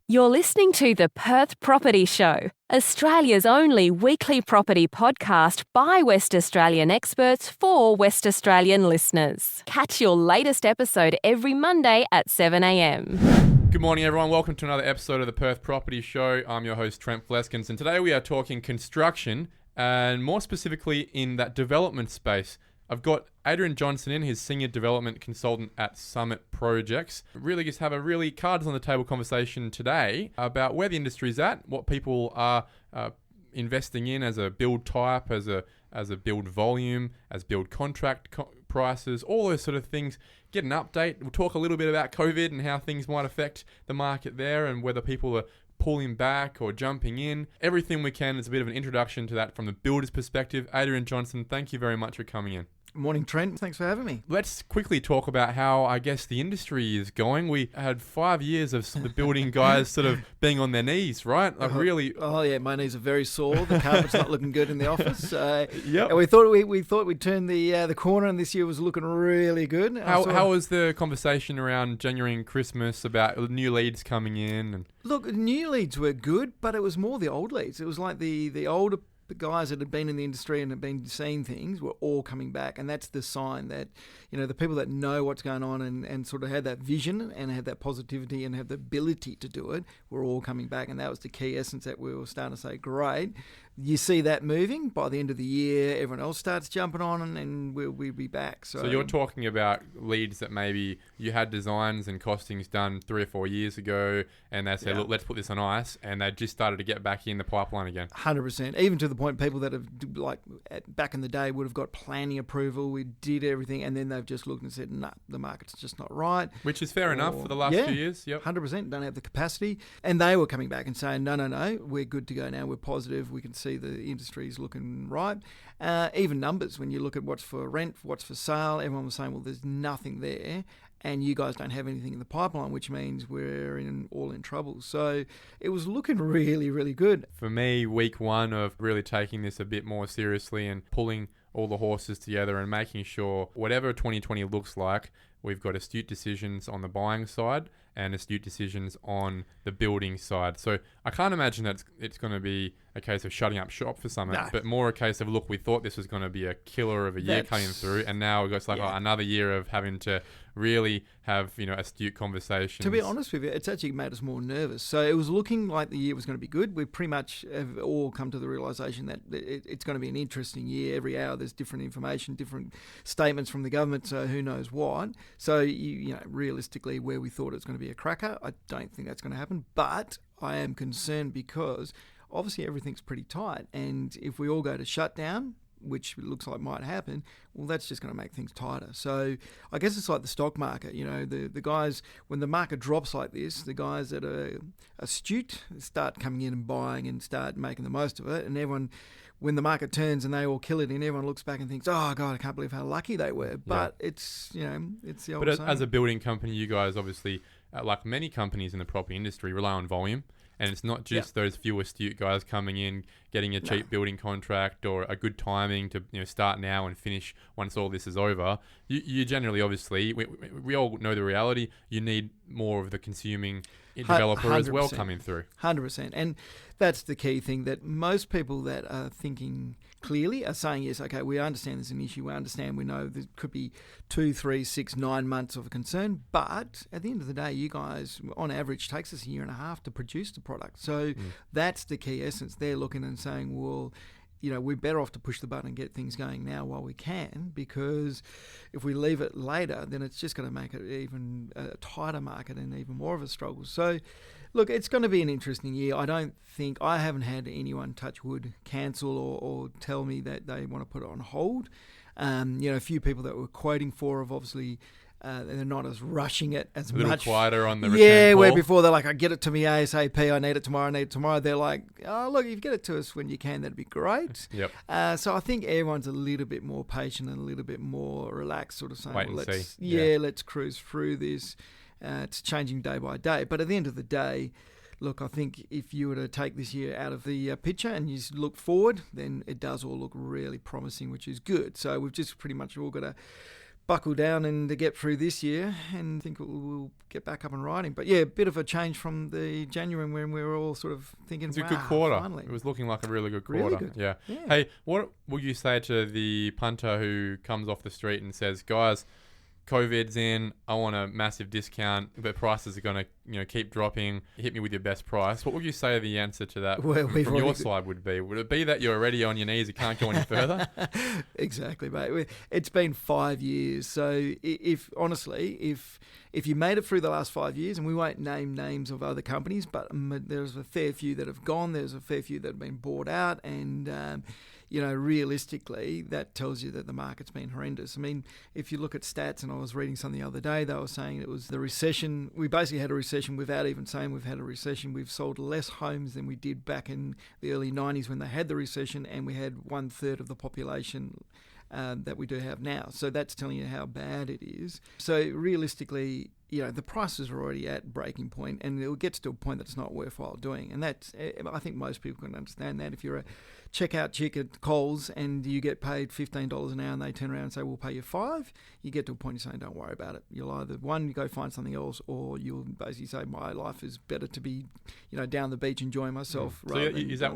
You're listening to the Perth Property Show, Australia's only weekly property podcast by West Australian experts for West Australian listeners. Catch your latest episode every Monday at 7 a.m. Good morning, everyone. Welcome to another episode of the Perth Property Show. I'm your host, Trent Fleskins, and today we are talking construction, and more specifically in that development space. I've got Adrian Johnson in, his Senior Development Consultant at Summit Projects. Really just have a really cards on the table conversation today about where the industry's at, what people are investing in as a build type, as a build volume, as build contract prices, all those sort of things. Get an update. We'll talk a little bit about COVID and how things might affect the market there and whether people are pulling back or jumping in. Everything we can is a bit of an introduction to that from the builder's perspective. Adrian Johnson, thank you very much for coming in. Morning, Trent. Thanks for having me. Let's quickly talk about how, I guess, the industry is going. We had 5 years of the building guys sort of being on their knees, right? Like really. Oh yeah, my knees are very sore. The carpet's not looking good in the office. Yep. And we thought we'd turn the corner, and this year was looking really good. How was the conversation around January and Christmas about new leads coming in? And look, new leads were good, but it was more the old leads. It was like the older guys that had been in the industry and had been seeing things were all coming back, and that's the sign that, you know, the people that know what's going on and sort of had that vision and had that positivity and have the ability to do it were all coming back, and that was the key essence that we were starting to say, great. You see that moving by the end of the year, everyone else starts jumping on and we'll be back. So you're talking about leads that maybe you had designs and costings done 3 or 4 years ago and they said, look, let's put this on ice, and they just started to get back in the pipeline again. 100%. Even to the point people that have, like, back in the day would have got planning approval, we did everything, and then they've just looked and said, nah, the market's just not right. Which is fair enough for the last few years. Yep. 100%. Don't have the capacity. And they were coming back and saying, no, we're good to go now. We're positive. We can see the industry's looking right. Even numbers, when you look at what's for rent, what's for sale, everyone was saying, well, there's nothing there, and you guys don't have anything in the pipeline, which means we're all in trouble. So it was looking really, really good. For me, week one of really taking this a bit more seriously and pulling all the horses together and making sure whatever 2020 looks like, we've got astute decisions on the buying side and astute decisions on the building side. So I can't imagine that it's going to be a case of shutting up shop for Summit, but more a case of, look, we thought this was going to be a killer of a year coming through, and now we've got another year of having to really have, astute conversations. To be honest with you, it's actually made us more nervous. So it was looking like the year was going to be good. We pretty much have all come to the realisation that it's going to be an interesting year. Every hour there's different information, different statements from the government, so who knows what. So, realistically, where we thought it was going to be a cracker, I don't think that's going to happen. But I am concerned because obviously everything's pretty tight, and if we all go to shutdown, which looks like might happen, well, that's just going to make things tighter. So I guess it's like the stock market. The guys, when the market drops like this, the guys that are astute start coming in and buying and start making the most of it, and everyone, when the market turns and they all kill it, and everyone looks back and thinks, oh God, I can't believe how lucky they were. But it's the old saying. But as a building company, you guys obviously, like many companies in the property industry, rely on volume. And it's not just those few astute guys coming in, getting a cheap building contract or a good timing to start now and finish once all this is over. You generally, obviously, we all know the reality. You need more of the consuming developer 100%. As well coming through. 100%. And that's the key thing, that most people that are thinking clearly are saying, yes, okay, we understand there's an issue. We understand, we know there could be 2, 3, 6, 9 months of a concern. But at the end of the day, you guys, on average, takes us 1.5 years to produce the product. So that's the key essence. They're looking and saying, well, we're better off to push the button and get things going now while we can, because if we leave it later, then it's just going to make it even a tighter market and even more of a struggle. So, look, it's going to be an interesting year. I haven't had anyone, touch wood, cancel or tell me that they want to put it on hold. A few people that we're quoting for have obviously... they're not as rushing it as much. A little quieter on the return call. Where before they're like, I get it to me ASAP, I need it tomorrow. They're like, oh, look, if you get it to us when you can, that'd be great. Yep. So I think everyone's a little bit more patient and a little bit more relaxed, sort of saying, let's cruise through this. It's changing day by day. But at the end of the day, look, I think if you were to take this year out of the picture and you look forward, then it does all look really promising, which is good. So we've just pretty much all got to buckle down and to get through this year, and think we'll get back up and riding. But yeah, a bit of a change from the January when we were all sort of thinking, It's a wow, good quarter. finally. It was looking like a really good quarter. Really good. Yeah. Yeah. Hey, what will you say to the punter who comes off the street and says, guys, COVID's in, I want a massive discount, but prices are going to keep dropping. Hit me with your best price. What would you say the answer to that from your side would be? Would it be that you're already on your knees, you can't go any further? Exactly, mate. It's been 5 years. So if you made it through the last 5 years, and we won't name names of other companies, but there's a fair few that have gone, there's a fair few that have been bought out, and realistically, that tells you that the market's been horrendous. I mean, if you look at stats, and I was reading something the other day, they were saying it was the recession. We basically had a recession without even saying we've had a recession. We've sold less homes than we did back in the early 90s when they had the recession, and we had 1/3 of the population that we do have now. So that's telling you how bad it is. So realistically, the prices are already at breaking point, and it gets to a point that's not worthwhile doing. And that's, I think most people can understand that. If you're a checkout chick at Coles and you get paid $15 an hour and they turn around and say, we'll pay you $5, you get to a point you're saying, don't worry about it. You'll either, one, go find something else, or you'll basically say, my life is better to be, down the beach enjoying myself. So is that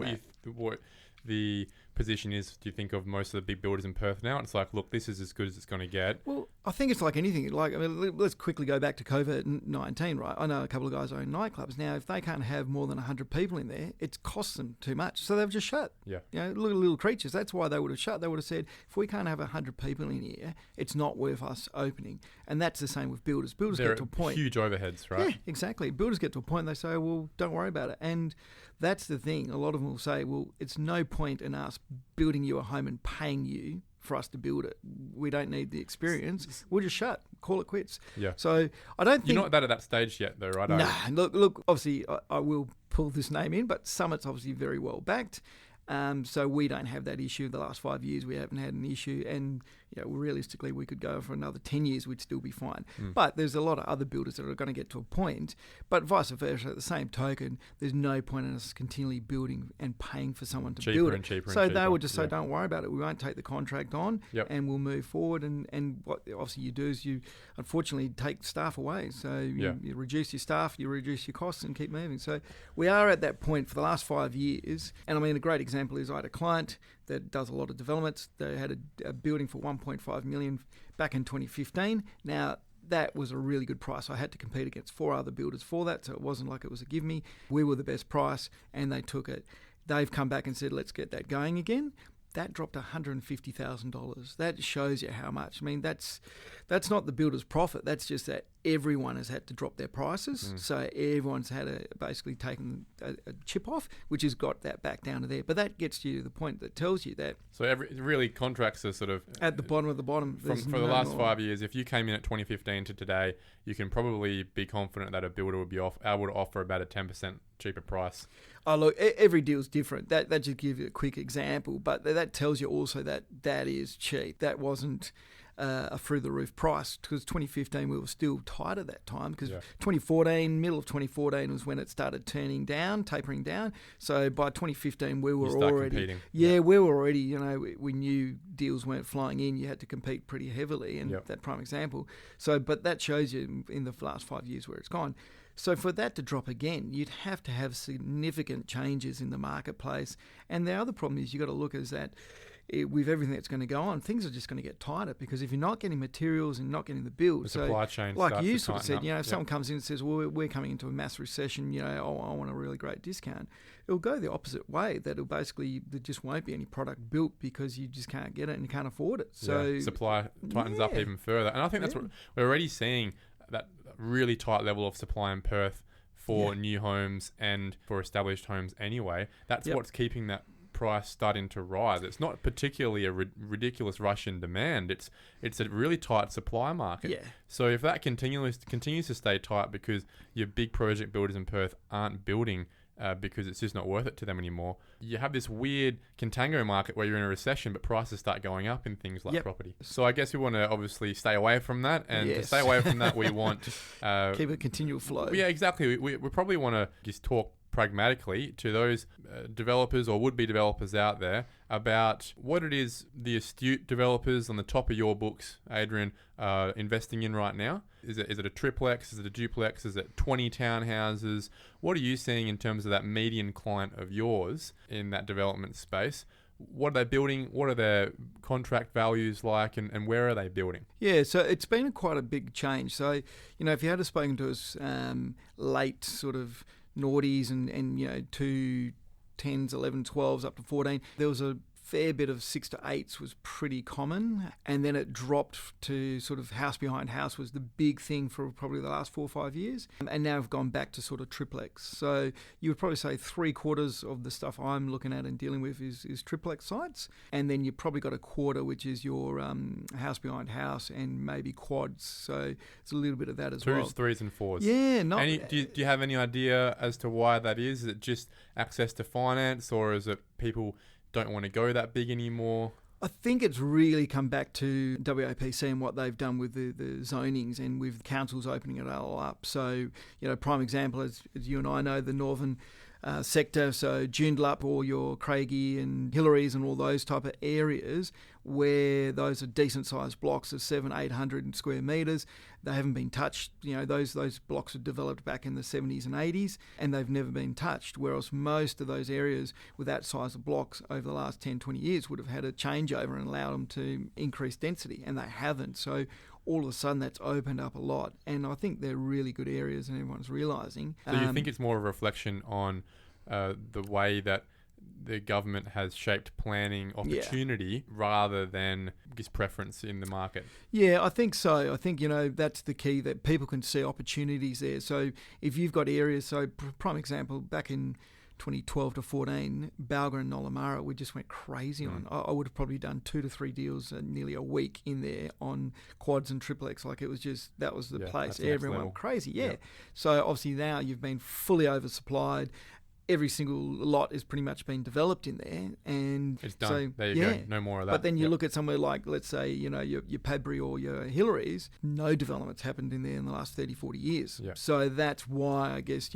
what the position is, do you think, of most of the big builders in Perth now? It's like, look, this is as good as it's going to get. Well, I think it's like anything. Let's quickly go back to COVID-19, right? I know a couple of guys own nightclubs. Now, if they can't have more than 100 people in there, it costs them too much. So they've just shut. Yeah. Little creatures. That's why they would have shut. They would have said, if we can't have 100 people in here, it's not worth us opening. And that's the same with builders. Builders get to a point. Huge overheads, right? Yeah, exactly. Builders get to a point, they say, well, don't worry about it. And that's the thing. A lot of them will say, well, it's no point in us building you a home and paying you for us to build it. We don't need the experience. We'll just shut, call it quits. Yeah. So I don't think... You're not that at that stage yet, though, right? Nah, look, obviously I will pull this name in, but Summit's obviously very well backed. So we don't have that issue. The last 5 years, we haven't had an issue. And realistically, we could go for another 10 years, we'd still be fine. But there's a lot of other builders that are going to get to a point. But vice versa, at the same token, there's no point in us continually building and paying for someone to build it. So they would just say, don't worry about it. We won't take the contract on, and we'll move forward. And what obviously you do is you, unfortunately, take staff away. So you reduce your staff, you reduce your costs, and keep moving. So we are at that point for the last 5 years. And I mean, a great example is I had a client that does a lot of developments. They had a building for $1.5 million back in 2015. Now, that was a really good price. I had to compete against 4 other builders for that, so it wasn't like it was a give me. We were the best price, and they took it. They've come back and said, let's get that going again. That dropped $150,000. That shows you how much. I mean, that's not the builder's profit. That's just that everyone has had to drop their prices. So everyone's had to basically taken a chip off, which has got that back down to there. But that gets you to the point that tells you that. So really contracts are sort of... At the bottom of the bottom. For the last 5 years, if you came in at 2015 to today, you can probably be confident that a builder would be able to offer about a 10% cheaper price. Oh, look, every deal's different. That just gives you a quick example, but that tells you also that is cheap. That wasn't a through-the-roof price, because 2015 we were still tight at that time, because 2014, middle of 2014 was when it started tapering down. So by 2015 we were already competing. We were already, we knew deals weren't flying in. You had to compete pretty heavily, and that prime example. So, but that shows you in the last 5 years where it's gone. So for that to drop again, you'd have to have significant changes in the marketplace. And the other problem is you've got to look is that with everything that's going to go on, things are just going to get tighter, because if you're not getting materials and not getting the build, the supply chain, like you sort of said, if someone comes in and says, well, we're coming into a mass recession, I want a really great discount, it'll go the opposite way. That there just won't be any product built because you just can't get it and you can't afford it. So supply tightens up even further. And I think that's what we're already seeing, that really tight level of supply in Perth for new homes and for established homes anyway. That's what's keeping that price starting to rise. It's not particularly a ridiculous rush in demand. It's a really tight supply market. Yeah. So if that continues to stay tight because your big project builders in Perth aren't building because it's just not worth it to them anymore, you have this weird contango market where you're in a recession but prices start going up in things like property. So I guess we want to obviously stay away from that, and to stay away from that we want... keep a continual flow. Yeah, exactly. We probably want to just talk pragmatically to those developers or would-be developers out there about what it is the astute developers on the top of your books, Adrian, are investing in right now? Is it a triplex? Is it a duplex? Is it 20 townhouses? What are you seeing in terms of that median client of yours in that development space? What are they building? What are their contract values like, and where are they building? Yeah, so it's been quite a big change. So, if you had spoken to us late sort of noughties and 2 10s, 11, 12s up to 14, there was a fair bit of 6 to 8s was pretty common, and then it dropped to sort of house behind house was the big thing for probably the last 4 or 5 years, and now we've gone back to sort of triplex. So you would probably say 3/4 of the stuff I'm looking at and dealing with is triplex sites, and then you've probably got 1/4 which is your house behind house and maybe quads. So it's a little bit of that as well. 2s, 3s and 4s. Yeah. Do you have any idea as to why that is? Is it just access to finance, or is it people don't want to go that big anymore? I think it's really come back to WAPC and what they've done with the zonings and with councils opening it all up. So, prime example, as you and I know, the northern sector, so Joondalup or your Craigie and Hillary's and all those type of areas where those are decent sized blocks of 700-800 square metres. They haven't been touched. Those blocks were developed back in the 70s and 80s and they've never been touched, whereas most of those areas with that size of blocks over the last 10, 20 years would have had a changeover and allowed them to increase density, and they haven't. So all of a sudden that's opened up a lot, and I think they're really good areas and everyone's realising. So you think it's more a reflection on the way that the government has shaped planning opportunity rather than preference in the market? Yeah, I think so. I think, that's the key, that people can see opportunities there. So if you've got areas, so prime example, back in 2012 to 14, Balga and Nollamara, we just went crazy on. I would have probably done 2 to 3 deals nearly a week in there on quads and triplex. Like, it was just, that was the place. Everyone went crazy. Yeah. So obviously now you've been fully oversupplied. Every single lot is pretty much been developed in there, and it's done. So, there you go. No more of that. But then you look at somewhere like, let's say, your Padbury or your Hillary's, no development's happened in there in the last 30, 40 years. Yeah. So that's why I guess,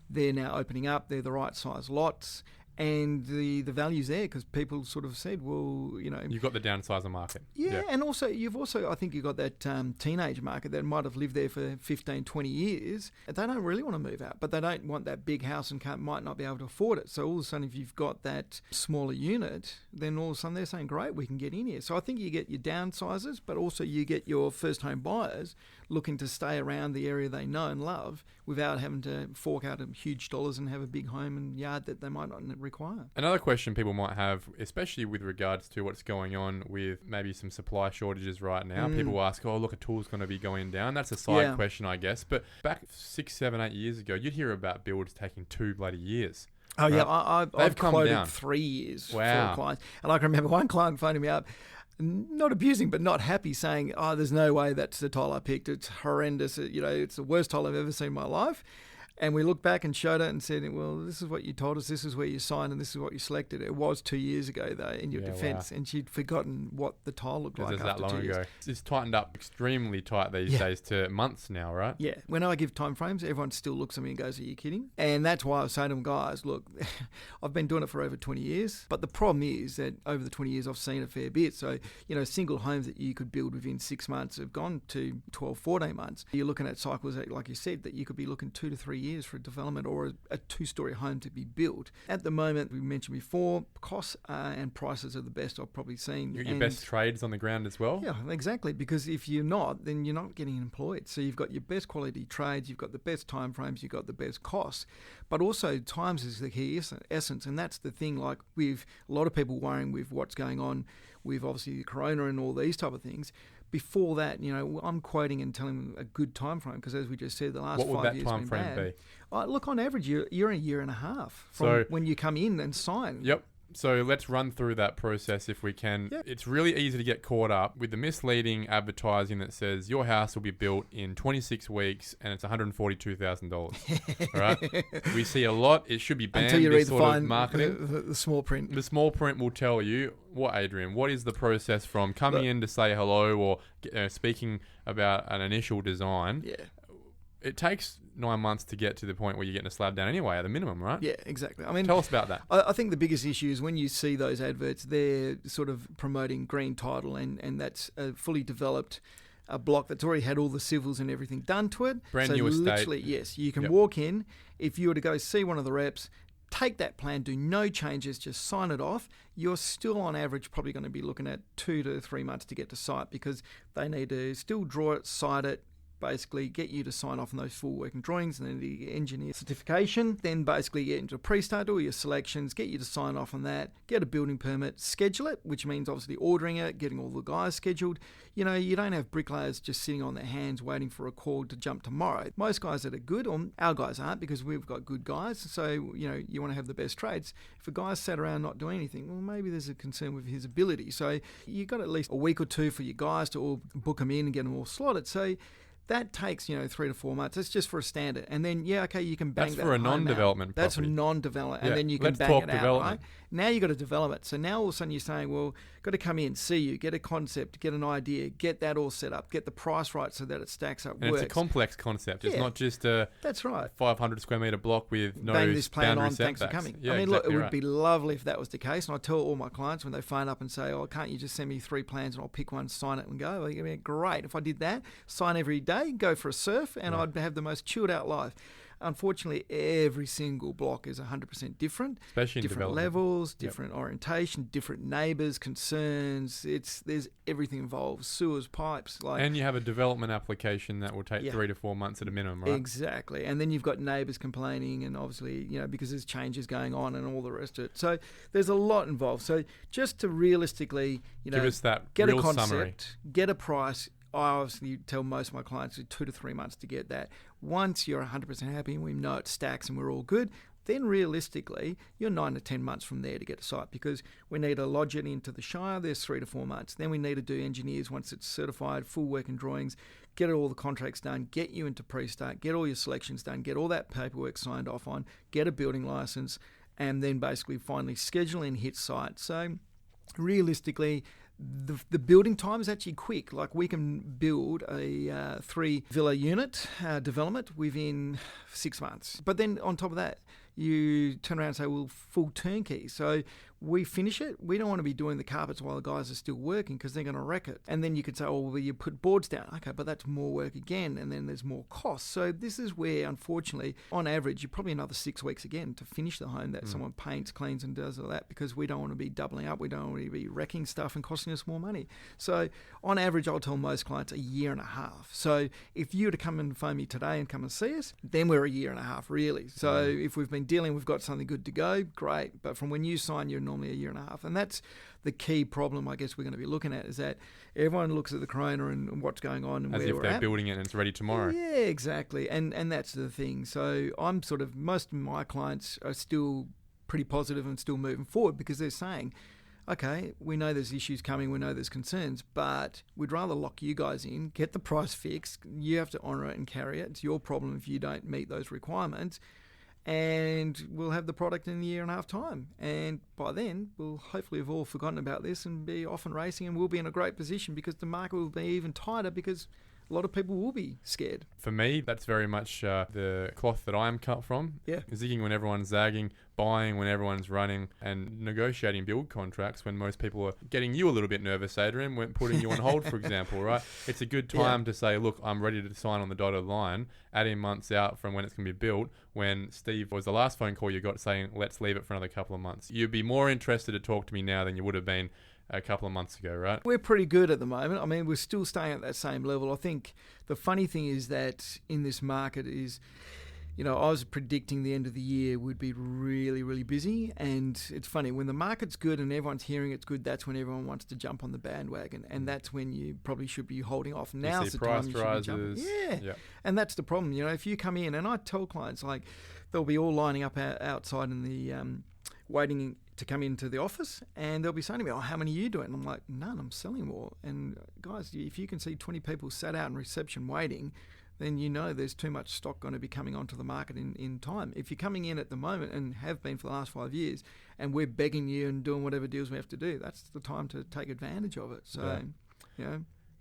they're now opening up. They're the right size lots. And the value's there because people sort of said, well, You've got the downsizer market. Yeah, and also, I think you've got that teenage market that might have lived there for 15, 20 years. They don't really want to move out, but they don't want that big house and might not be able to afford it. So all of a sudden, if you've got that smaller unit, then all of a sudden they're saying, great, we can get in here. So I think you get your downsizers, but also you get your first home buyers looking to stay around the area they know and love without having to fork out huge dollars and have a big home and yard that they might not require. Another question people might have, especially with regards to what's going on with maybe some supply shortages right now, people ask, oh, look, a tool's going to be going down. That's a side question, I guess. But back 6, 7, 8 years ago, you'd hear about builds taking 2 bloody years. Oh, right? Yeah, I've quoted down. 3 years for Wow. clients. And I can remember one client phoning me up, not abusing, but not happy, saying, oh, there's no way that's the tile I picked. It's horrendous. It's the worst tile I've ever seen in my life. And we looked back and showed it and said, well, this is what you told us, this is where you signed, and this is what you selected. It was 2 years ago, though, in your defence. Wow. And she'd forgotten what the tile looked like after 2 years. That long ago. It's tightened up extremely tight these days to months now, right? Yeah. When I give timeframes, everyone still looks at me and goes, are you kidding? And that's why I was saying to them, guys, look, I've been doing it for over 20 years. But the problem is that over the 20 years, I've seen a fair bit. So, single homes that you could build within 6 months have gone to 12, 14 months. You're looking at cycles, that, like you said, that you could be looking 2 to 3 years for a development or a 2-story home to be built. At the moment, we mentioned before, costs and prices are the best I've probably seen. Your best trades on the ground as well? Yeah, exactly. Because if you're not, then you're not getting employed. So you've got your best quality trades, you've got the best timeframes, you've got the best costs. But also times is the key essence. And that's the thing, like with a lot of people worrying with what's going on with obviously the corona and all these type of things. Before that, I'm quoting and telling them a good time frame because, as we just said, the last 5 years What would that time frame be? Look, on average, you're a year and a half from when you come in and sign. Yep. So let's run through that process if we can. Yep. It's really easy to get caught up with the misleading advertising that says your house will be built in 26 weeks and it's $142,000. Right? We see a lot. It should be banned. Until you read the marketing. The small print. The small print will tell you what, Adrian. What is the process from coming in to say hello or speaking about an initial design? Yeah. it takes 9 months to get to the point where you're getting a slab down anyway, at the minimum, right? Yeah, exactly. I mean, tell us about that. I think the biggest issue is when you see those adverts, they're sort of promoting green title, and that's a fully developed block that's already had all the civils and everything done to it. Brand new estate. Literally, yes, you can walk in. If you were to go see one of the reps, take that plan, do no changes, just sign it off, you're still on average probably going to be looking at 2 to 3 months to get to site, because they need to still draw it, site it, basically get you to sign off on those full working drawings, and then the engineer certification, then basically get into a pre-start, all your selections, get you to sign off on that, get a building permit, schedule it, which means obviously ordering it, getting all the guys scheduled. You know, you don't have bricklayers just sitting on their hands waiting for a call to jump tomorrow. Most guys that are good, or our guys aren't, because we've got good guys, so, you know, you want to have the best trades. If a guy's sat around not doing anything, well, maybe there's a concern with his ability. So you've got at least a week or two for your guys to all book them in and get them all slotted. So that takes, 3 to 4 months. That's just for a standard. And then, you can bang that. That's for a non-development property. That's for non-development. And then you can let's bang talk it development. out, right? Now you've got to develop it. So now all of a sudden you're saying, well, got to come in, see you, get a concept, get an idea, get that all set up, get the price right so that it stacks up, and works. it's a complex concept. It's not just a that's right. 500 square metre block with no bang this plan boundary on, setbacks. thanks for coming. Yeah, I mean, exactly look, it would right. be lovely if that was the case. And I tell all my clients when they phone up and say, oh, can't you just send me 3 plans and I'll pick one, sign it and go? I mean, great. If I did that, sign every day, go for a surf, and I'd have the most chilled out life. Unfortunately, every single block is 100% different. Especially in different development. levels, different orientation, different neighbours, concerns. There's everything involved. Sewers, pipes. And you have a development application that will take 3 to 4 months at a minimum, right? Exactly. And then you've got neighbours complaining, and obviously, because there's changes going on and all the rest of it. So there's a lot involved. So just to realistically, give us that get real a concept, summary. get a price. I obviously tell most of my clients 2 to 3 months to get that. Once you're 100% happy and we know it stacks and we're all good, then realistically, you're 9 to 10 months from there to get a site, because we need to lodge it into the Shire. There's 3 to 4 months. Then we need to do engineers once it's certified, full working drawings, get all the contracts done, get you into pre-start, get all your selections done, get all that paperwork signed off on, get a building license, and then basically finally schedule and hit site. So realistically, the building time is actually quick. Like, we can build a 3 villa unit development within 6 months. But then on top of that, you turn around and say, well, full turnkey. So we finish it. We don't want to be doing the carpets while the guys are still working, because they're going to wreck it. And then you could say, oh, well, you put boards down. Okay, but that's more work again, and then there's more costs. So this is where, unfortunately, on average, you're probably another 6 weeks again to finish the home that someone paints, cleans, and does all that, because we don't want to be doubling up. We don't want to be wrecking stuff and costing us more money. So on average, I'll tell most clients a year and a half. So if you were to come and phone me today and come and see us, then we're a year and a half, really. So if we've been dealing, we've got something good to go, great. But from when you sign, you're normally a year and a half. And that's the key problem, I guess, we're going to be looking at, is that everyone looks at the corona and what's going on and as where if we're they're at. building it and it's ready tomorrow. Yeah, exactly. And that's the thing. So I'm most of my clients are still pretty positive and still moving forward, because they're saying, okay, we know there's issues coming, we know there's concerns, but we'd rather lock you guys in, get the price fixed. You have to honour it and carry it. It's your problem if you don't meet those requirements. And we'll have the product in a year and a half time. And by then, we'll hopefully have all forgotten about this and be off and racing, and we'll be in a great position, because the market will be even tighter, because a lot of people will be scared. For me, that's very much the cloth that I am cut from. Yeah. Zigging when everyone's zagging, buying when everyone's running, and negotiating build contracts when most people are getting you a little bit nervous, Adrian, when putting you on hold, for example, right? It's a good time to say, look, I'm ready to sign on the dotted line, adding months out from when it's going to be built, when Steve was the last phone call you got saying, let's leave it for another couple of months. You'd be more interested to talk to me now than you would have been a couple of months ago, right? We're pretty good at the moment. I mean, we're still staying at that same level. I think the funny thing is that in this market is, I was predicting the end of the year would be really, really busy. And it's funny, when the market's good and everyone's hearing it's good, that's when everyone wants to jump on the bandwagon. And that's when you probably should be holding off. Now's the time you should be jumping. Yeah. And that's the problem. If you come in, and I tell clients, like, they'll be all lining up outside in the waiting to come into the office, and they'll be saying to me, oh, how many are you doing? And I'm like, none, I'm selling more. And guys, if you can see 20 people sat out in reception waiting, then there's too much stock going to be coming onto the market in time. If you're coming in at the moment, and have been for the last 5 years, and we're begging you and doing whatever deals we have to do, that's the time to take advantage of it. So,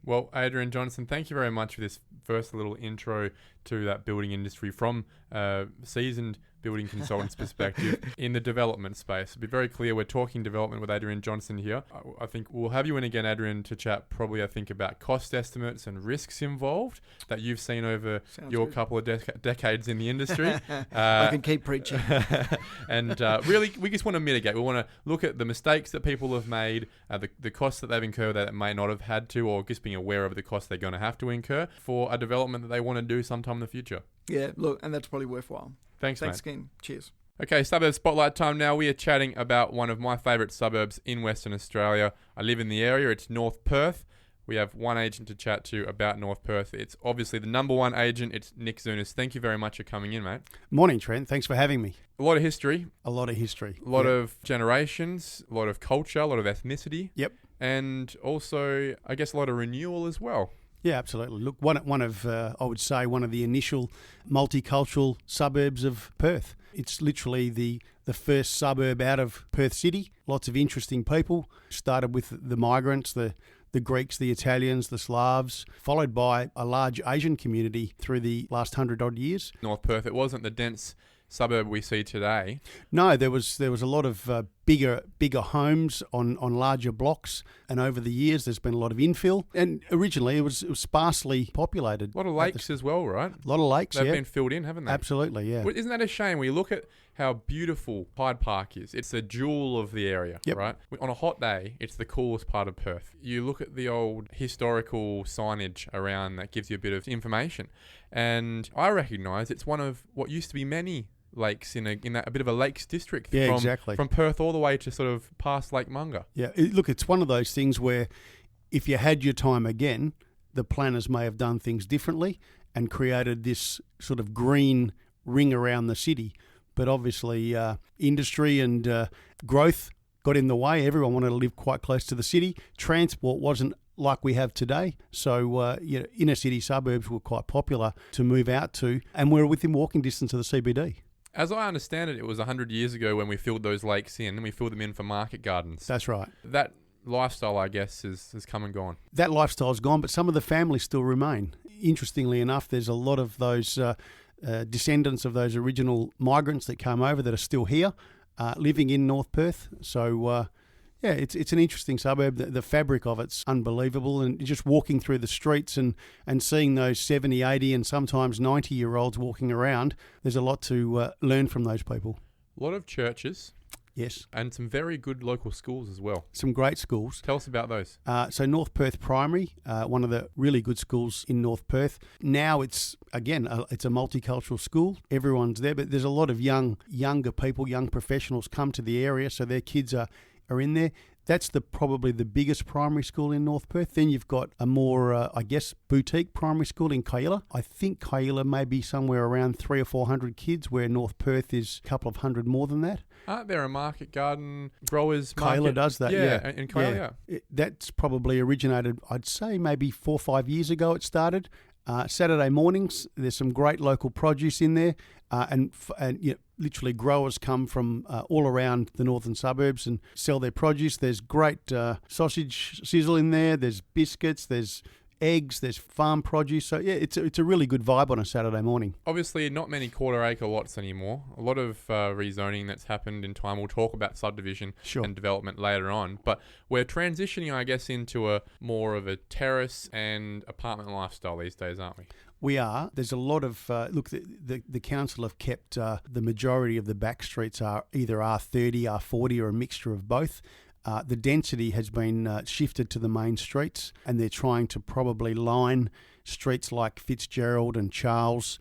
Well, Adrian Johnson, thank you very much for this first little intro to that building industry from a seasoned building consultant's perspective in the development space. To be very clear, we're talking development with Adrian Johnson here. I think we'll have you in again, Adrian, to chat probably, I think, about cost estimates and risks involved that you've seen over your couple of decades in the industry. I can keep preaching. And really, we just want to mitigate. We want to look at the mistakes that people have made, the costs that they've incurred that may not have had to, or just being aware of the costs they're going to have to incur for a development that they want to do sometime in the future. Yeah, look, and that's probably worthwhile. Thanks, mate. Again. Cheers. Okay, Suburb Spotlight time now. We are chatting about one of my favourite suburbs in Western Australia. I live in the area. It's North Perth. We have one agent to chat to about North Perth. It's obviously the number one agent. It's Nik Zounis. Thank you very much for coming in, mate. Morning, Trent. Thanks for having me. A lot of history. A lot of history. A lot of generations, a lot of culture, a lot of ethnicity. Yep. And also, I guess, a lot of renewal as well. Yeah, absolutely. Look, one of I would say one of the initial multicultural suburbs of Perth. It's literally the first suburb out of Perth City. Lots of interesting people. Started with the migrants, the Greeks, the Italians, the Slavs, followed by a large Asian community through the last 100-odd years. North Perth, it wasn't the dense suburb we see today. No, there was a lot of bigger homes on larger blocks, and over the years there's been a lot of infill. And originally it was sparsely populated. A lot of lakes as well, right? A lot of lakes. They've been filled in, haven't they? Absolutely, yeah. Well, isn't that a shame? When you look at how beautiful Hyde Park is, it's a jewel of the area, right? On a hot day, it's the coolest part of Perth. You look at the old historical signage around that gives you a bit of information, and I recognise it's one of what used to be many lakes in a bit of a lakes district. Yeah, from, exactly. From Perth all the way to sort of past Lake Munga. Yeah, look, it's one of those things where if you had your time again, the planners may have done things differently and created this sort of green ring around the city. But obviously industry and growth got in the way. Everyone wanted to live quite close to the city. Transport wasn't like we have today. So inner city suburbs were quite popular to move out to, and we're within walking distance of the CBD. As I understand it, it was 100 years ago when we filled those lakes in, and we filled them in for market gardens. That's right. That lifestyle, I guess, has come and gone. That lifestyle's gone, but some of the families still remain. Interestingly enough, there's a lot of those descendants of those original migrants that came over that are still here, living in North Perth. So, it's an interesting suburb. The fabric of it's unbelievable, and just walking through the streets and seeing those 70, 80 and sometimes 90-year-olds walking around, there's a lot to learn from those people. A lot of churches. Yes. And some very good local schools as well. Some great schools. Tell us about those. So North Perth Primary, one of the really good schools in North Perth. Now it's a multicultural school. Everyone's there, but there's a lot of younger people, young professionals come to the area, so their kids are in there. That's probably the biggest primary school in North Perth. Then you've got a more, boutique primary school in Kyilla. I think Kyilla may be somewhere around 300 or 400 kids, where North Perth is a couple of hundred more than that. Aren't there a market garden growers market? Kyilla does that, yeah. In Kyilla, yeah. That's probably originated, I'd say, maybe 4 or 5 years ago it started. Saturday mornings, there's some great local produce in there, and literally growers come from all around the northern suburbs and sell their produce. There's great sausage sizzle in there. There's biscuits. There's eggs. There's farm produce. So yeah, it's a really good vibe on a Saturday morning. Obviously, not many quarter-acre lots anymore. A lot of rezoning that's happened in time. We'll talk about subdivision and development later on. But we're transitioning, I guess, into a more of a terrace and apartment lifestyle these days, aren't we? We are. There's a lot of the council have kept the majority of the back streets are either R30, R40, or a mixture of both. The density has been shifted to the main streets, and they're trying to probably line streets like Fitzgerald and Charles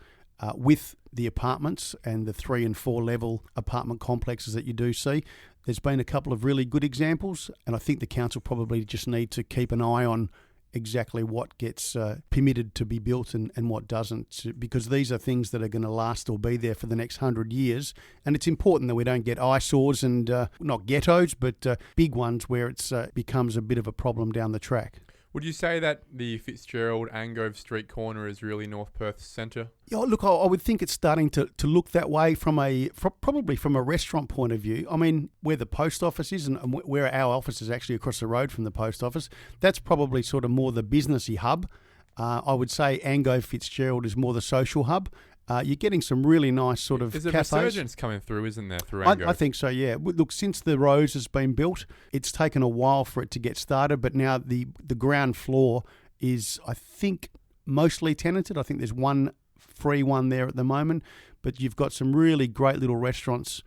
with the apartments and the 3 and 4 level apartment complexes that you do see. There's been a couple of really good examples, and I think the council probably just need to keep an eye on exactly what gets permitted to be built and what doesn't, because these are things that are going to last or be there for the next 100 years. And it's important that we don't get eyesores and not ghettos, but big ones where it becomes a bit of a problem down the track. Would you say that the Fitzgerald Angove Street corner is really North Perth's centre? Yeah, look, I would think it's starting to look that way probably from a restaurant point of view. I mean, where the post office is and where our office is actually across the road from the post office, that's probably sort of more the businessy hub. I would say Angove Fitzgerald is more the social hub. You're getting some really nice sort of There's a cafes. resurgence coming through, isn't there, through Angove? I think so, yeah. Look, since the Rose has been built, it's taken a while for it to get started, but now the ground floor is, I think, mostly tenanted. I think there's one free one there at the moment, but you've got some really great little restaurants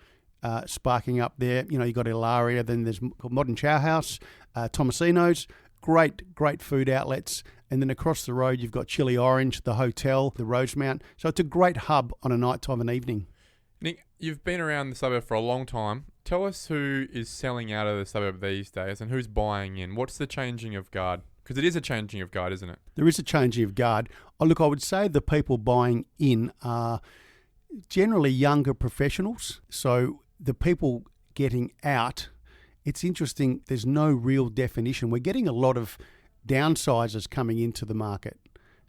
sparking up there. You know, you've got Ilaria, then there's Modern Chow House, Tomasino's, great food outlets. And then across the road, you've got Chili Orange, the hotel, the Rosemount. So it's a great hub on a night time and evening. Nik, you've been around the suburb for a long time. Tell us who is selling out of the suburb these days and who's buying in. What's the changing of guard? Because it is a changing of guard, isn't it? There is a changing of guard. Look, I would say the people buying in are generally younger professionals. So the people getting out, it's interesting, there's no real definition. We're getting a lot of downsizers coming into the market.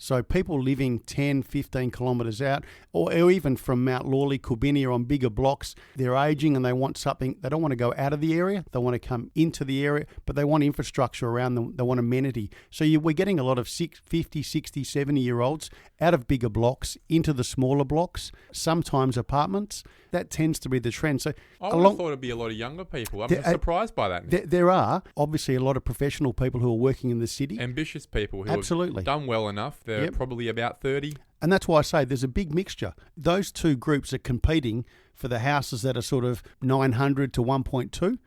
So people living 10, 15 kilometres out, or even from Mount Lawley, Corbinier on bigger blocks, they're ageing and they want something. They don't want to go out of the area. They want to come into the area, but they want infrastructure around them. They want amenity. So we're getting a lot of 50, 60, 70-year-olds out of bigger blocks into the smaller blocks, sometimes apartments. That tends to be the trend. So I would have thought it'd be a lot of younger people. I'm surprised by that. There are obviously a lot of professional people who are working in the city. Ambitious people who Absolutely. have done well enough. They're probably about 30. And that's why I say there's a big mixture. Those two groups are competing for the houses that are sort of 900 to 1.2,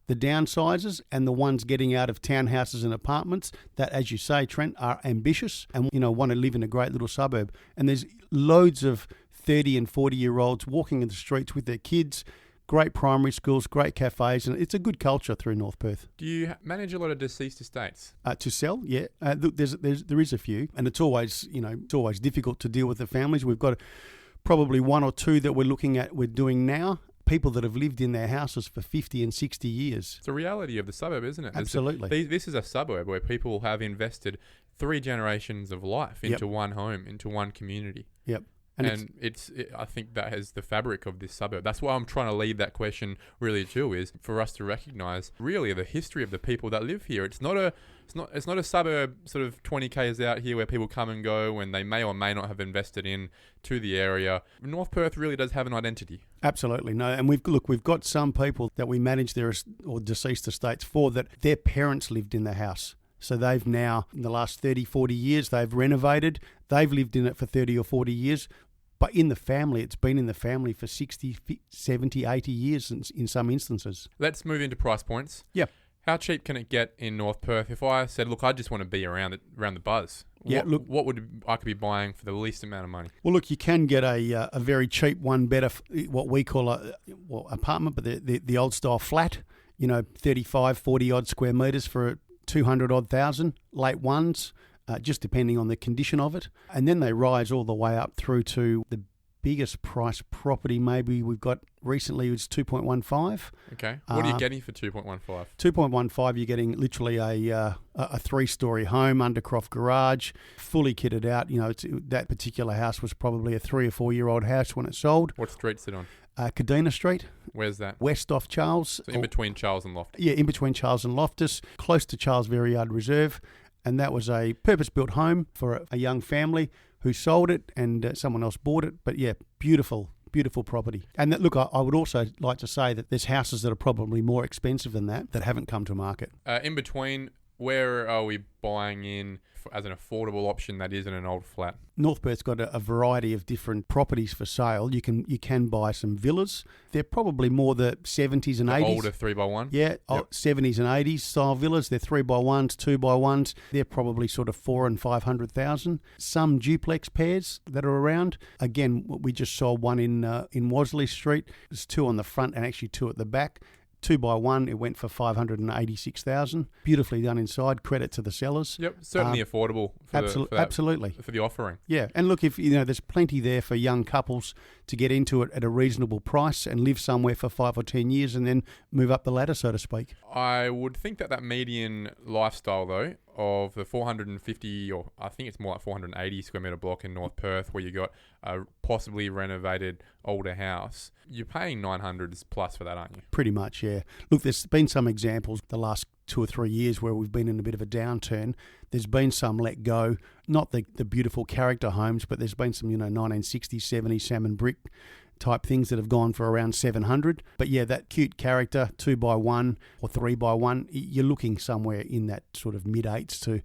the downsizers, and the ones getting out of townhouses and apartments that, as you say, Trent, are ambitious and want to live in a great little suburb. And there's loads of 30 and 40-year-olds walking in the streets with their kids, great primary schools, great cafes, and it's a good culture through North Perth. Do you manage a lot of deceased estates? To sell, yeah. Look, there is a few, and it's always difficult to deal with the families. We've got probably one or two that we're doing now. People that have lived in their houses for 50 and 60 years. It's a reality of the suburb, isn't it? Absolutely. This is a suburb where people have invested 3 generations of life into one home, into one community. Yep. And I think that is the fabric of this suburb. That's why I'm trying to lead that question really too, is for us to recognise really the history of the people that live here. It's not a suburb sort of 20 k's out here where people come and go and they may or may not have invested in to the area. North Perth really does have an identity. Absolutely, no. And we've got some people that we manage their or deceased estates for that their parents lived in the house. So they've now, in the last 30, 40 years, they've renovated. They've lived in it for 30 or 40 years. But in the family, it's been in the family for 60, 70, 80 years in some instances. Let's move into price points. Yeah. How cheap can it get in North Perth? If I said, look, I just want to be around the buzz. Yeah, what would I could be buying for the least amount of money? Well, look, you can get a very cheap one better, what we call apartment, but the old style flat, 35, 40 odd square metres for 200 odd thousand, late ones. Just depending on the condition of it. And then they rise all the way up through to the biggest price property maybe we've got recently was 2.15. Okay. What are you getting for 2.15? 2.15, you're getting literally a 3-storey home, undercroft garage, fully kitted out. That particular house was probably a 3 or 4 year old house when it sold. What street's it on? Kadina Street. Where's that? West off Charles. So in between Charles and Loftus. Yeah, in between Charles and Loftus, close to Charles Verriard Reserve. And that was a purpose-built home for a young family who sold it and someone else bought it. But yeah, beautiful property. And look, I would also like to say that there's houses that are probably more expensive than that haven't come to market. In between, where are we buying in as an affordable option that isn't an old flat? North Perth's got a variety of different properties for sale. You can buy some villas. They're probably more the 70s and 80s. Older 3x1? Yeah, 70s and 80s style villas. They're 3x1s, 2x1s. They're probably sort of 400,000 and 500,000. Some duplex pairs that are around. Again, we just saw one in Wasley Street. There's 2 on the front and actually 2 at the back. 2x1, it went for 586,000. Beautifully done inside. Credit to the sellers. Yep, certainly affordable. Absolutely, for the offering. Yeah, and look, if there's plenty there for young couples to get into it at a reasonable price and live somewhere for 5 or 10 years and then move up the ladder, so to speak. I would think that median lifestyle, though, of the 450, or I think it's more like 480 square metre block in North Perth, where you got a possibly renovated older house, you're paying 900s plus for that, aren't you? Pretty much, yeah. Look, there's been some examples the last 2 or 3 years where we've been in a bit of a downturn. There's been some let go, not the beautiful character homes, but there's been some, 1960s, 70s salmon brick type things that have gone for around 700. But yeah, that cute character, 2x1 or 3x1, you're looking somewhere in that sort of mid-8s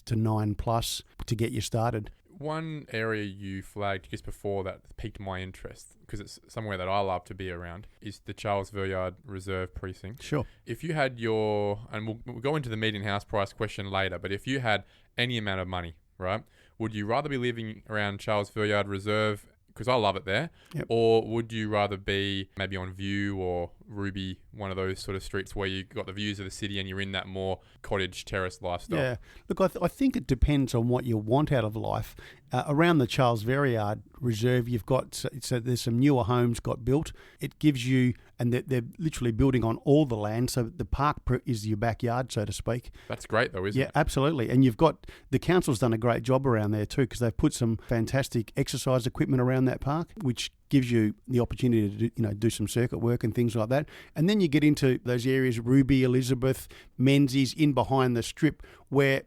to 9 plus to get you started. One area you flagged just before that piqued my interest, because it's somewhere that I love to be around, is the Charles Villiard Reserve Precinct. Sure. If you had and we'll go into the median house price question later, but if you had any amount of money, right, would you rather be living around Charles Villiard Reserve, because I love it there, yep, or would you rather be maybe on View or Ruby, one of those sort of streets where you got the views of the city and you're in that more cottage terrace lifestyle? Yeah, look, I think it depends on what you want out of life. Around the Charles Villiard Reserve, you've got, so there's some newer homes got built. It gives you, and they're literally building on all the land, so the park is your backyard, so to speak. That's great though, isn't it? Yeah, absolutely. And you've got, the council's done a great job around there too, because they've put some fantastic exercise equipment around that park, which gives you the opportunity to do some circuit work and things like that. And then you get into those areas, Ruby, Elizabeth, Menzies, in behind the strip, where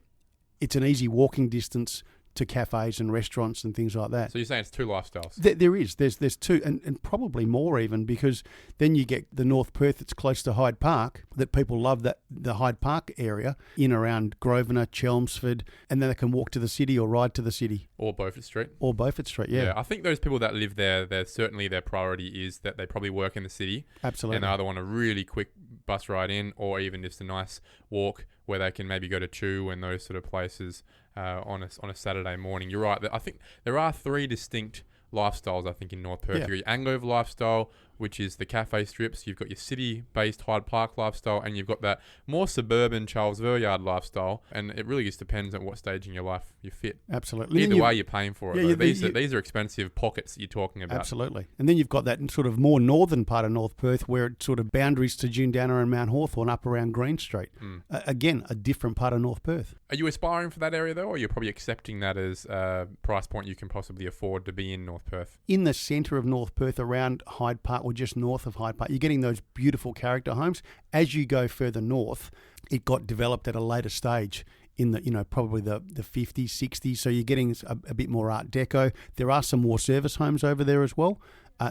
it's an easy walking distance to cafes and restaurants and things like that. So you're saying it's two lifestyles? There is. There's two, and probably more even, because then you get the North Perth that's close to Hyde Park, that people love, that the Hyde Park area, in around Grosvenor, Chelmsford, and then they can walk to the city or ride to the city. Or Beaufort Street. Or Beaufort Street, yeah. I think those people that live there, certainly their priority is that they probably work in the city. Absolutely. And they either want a really quick bus ride in, or even just a nice walk where they can maybe go to Chew and those sort of places on a Saturday morning. You're right. I think there are three distinct lifestyles, I think, in North Perth. Yeah. You've got your Anglove lifestyle, which is the cafe strips. You've got your city-based Hyde Park lifestyle, and you've got that more suburban Charles Villiard lifestyle. And it really just depends on what stage in your life you fit. Absolutely. Either way, you're paying for it. Yeah, these are expensive pockets that you're talking about. Absolutely. And then you've got that sort of more northern part of North Perth, where it's sort of boundaries to Jundana and Mount Hawthorn, up around Green Street. Again, a different part of North Perth. Are you aspiring for that area though, or you're probably accepting that as a price point you can possibly afford to be in North Perth? In the centre of North Perth, around Hyde Park, or just north of Hyde Park, you're getting those beautiful character homes. As you go further north, it got developed at a later stage in the, probably the 50s, 60s. So you're getting a bit more Art Deco. There are some more service homes over there as well.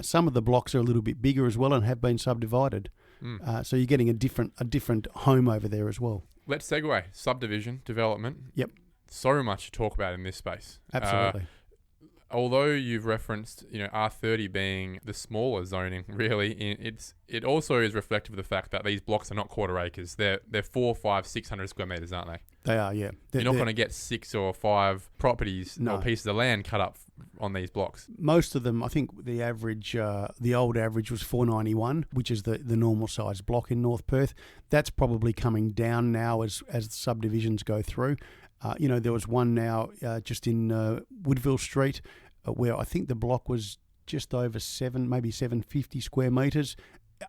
Some of the blocks are a little bit bigger as well and have been subdivided. So you're getting a different home over there as well. Let's segue. Subdivision, development. Yep. So much to talk about in this space. Absolutely. Although you've referenced, R30 being the smaller zoning, really, it also is reflective of the fact that these blocks are not quarter acres. They're 400, 500, 600 square metres, aren't they? They are, yeah. You're not going to get 6 or 5 properties No. or pieces of land cut up on these blocks. Most of them, I think the average, the old average was 491, which is the normal size block in North Perth. That's probably coming down now as subdivisions go through. There was one now just in Woodville Street where I think the block was just over 750 square metres.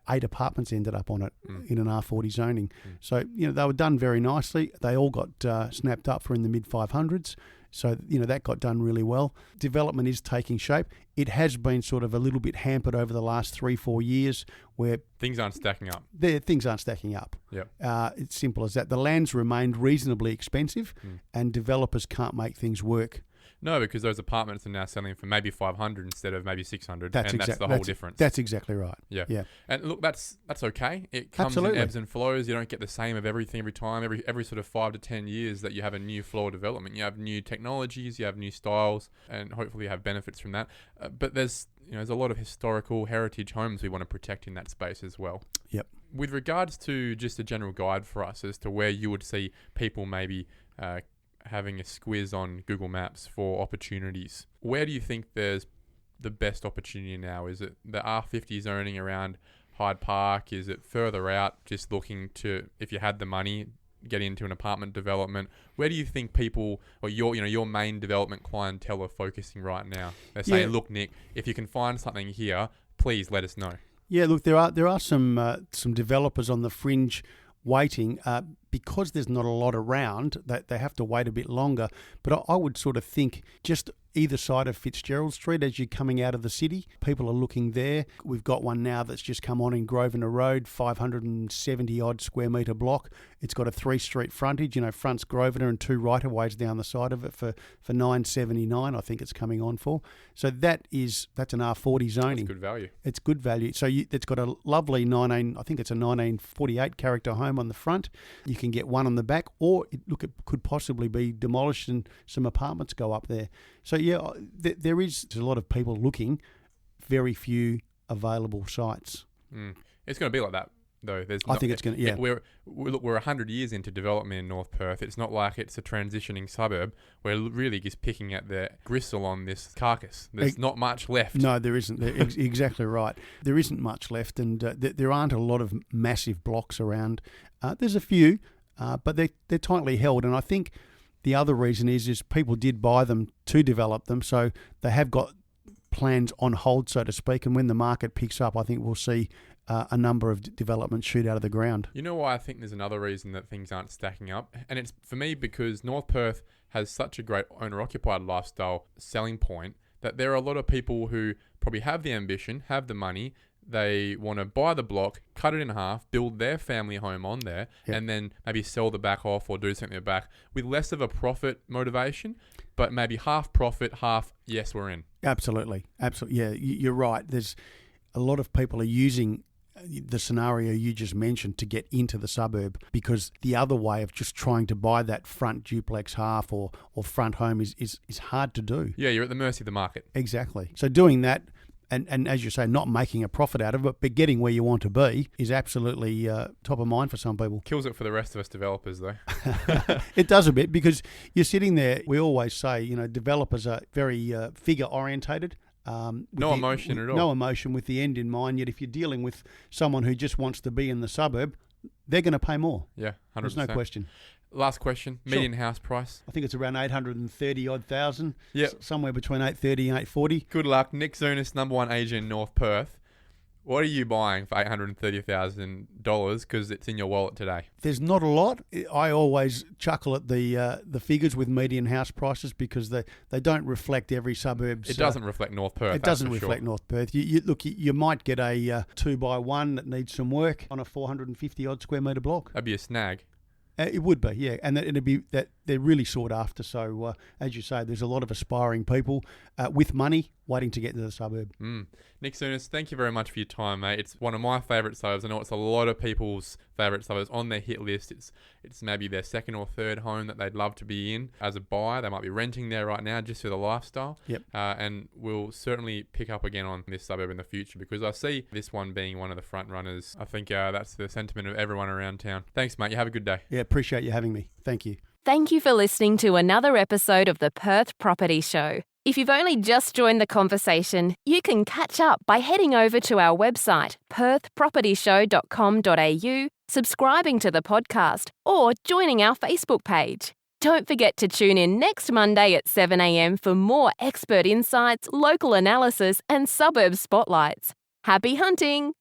8 apartments ended up on it in an R40 zoning. So, they were done very nicely. They all got snapped up for in the mid-500s. So, that got done really well. Development is taking shape. It has been sort of a little bit hampered over the last 3-4 years where things aren't stacking up. Things aren't stacking up. Yep. It's simple as that. The land's remained reasonably expensive and developers can't make things work. No, because those apartments are now selling for maybe 500 instead of maybe 600, that's the whole difference. That's exactly right. Yeah. And look, that's okay. It comes in ebbs and flows. You don't get the same of everything every time. Every sort of 5 to 10 years that you have a new floor development, you have new technologies, you have new styles, and hopefully you have benefits from that. But there's a lot of historical heritage homes we want to protect in that space as well. Yep. With regards to just a general guide for us as to where you would see people maybe having a squiz on Google Maps for opportunities, where do you think there's the best opportunity now? Is it the R50 zoning around Hyde Park? Is it further out, just looking to, if you had the money, get into an apartment development? Where do you think people, or your main development clientele, are focusing right now? They're saying, look, Nik, if you can find something here, please let us know. Yeah, look, there are some developers on the fringe waiting. because there's not a lot around, that they have to wait a bit longer. But I would sort of think just either side of Fitzgerald Street as you're coming out of the city, people are looking there. We've got one now that's just come on in Grosvenor Road, 570 odd square metre block. It's got a 3-street frontage, fronts Grosvenor and 2 right-of-ways down the side of it for $979, I think it's coming on for. So that's an R40 zoning. That's good value. It's good value. So it's got a lovely 1948 character home on the front. You can get one on the back, or it could possibly be demolished and some apartments go up there. So yeah, there's a lot of people looking, very few available sites. It's going to be like that, though. I think it's going to, yeah. We're 100 years into development in North Perth. It's not like it's a transitioning suburb. We're really just picking at the gristle on this carcass. There's not much left. No, there isn't. Exactly right. There isn't much left, and there aren't a lot of massive blocks around. There's a few, but they're tightly held, and I think the other reason is people did buy them to develop them, so they have got plans on hold, so to speak, and when the market picks up, I think we'll see a number of developments shoot out of the ground. You know why I think there's another reason that things aren't stacking up? And it's, for me, because North Perth has such a great owner-occupied lifestyle selling point that there are a lot of people who probably have the ambition, have the money, they want to buy the block, cut it in half, build their family home on there, and then maybe sell the back off or do something back with less of a profit motivation, but maybe half profit, half, yes, we're in. Absolutely. Yeah, you're right. There's a lot of people are using the scenario you just mentioned to get into the suburb, because the other way of just trying to buy that front duplex half or front home is hard to do. Yeah, you're at the mercy of the market. Exactly. So doing that, and as you say, not making a profit out of it, but getting where you want to be is absolutely top of mind for some people. Kills it for the rest of us developers, though. It does a bit, because you're sitting there, we always say, developers are very figure-orientated. No emotion at all. No emotion, with the end in mind, yet if you're dealing with someone who just wants to be in the suburb, they're going to pay more. Yeah, 100%. There's no question. Last question, median house price. I think it's around 830 odd thousand. Yeah, somewhere between 830 and 840. Good luck. Nik Zounis, number one agent in North Perth. What are you buying for $830,000 because it's in your wallet today? There's not a lot. I always chuckle at the figures with median house prices, because they don't reflect every suburb's. It doesn't reflect North Perth. It doesn't reflect North Perth. You might get a 2x1 that needs some work on a 450 odd square metre block. That'd be a snag. It would be, yeah, and it'd be that they're really sought after. So, as you say, there's a lot of aspiring people with money waiting to get to the suburb. Nik Zounis, thank you very much for your time, mate. It's one of my favourite suburbs. I know it's a lot of people's favourite suburbs on their hit list. It's maybe their second or third home that they'd love to be in as a buyer. They might be renting there right now just for the lifestyle. Yep. And we'll certainly pick up again on this suburb in the future, because I see this one being one of the front runners. I think that's the sentiment of everyone around town. Thanks, mate. You have a good day. Yeah, appreciate you having me. Thank you. Thank you for listening to another episode of the Perth Property Show. If you've only just joined the conversation, you can catch up by heading over to our website, perthpropertyshow.com.au, subscribing to the podcast, or joining our Facebook page. Don't forget to tune in next Monday at 7 a.m. for more expert insights, local analysis, and suburb spotlights. Happy hunting!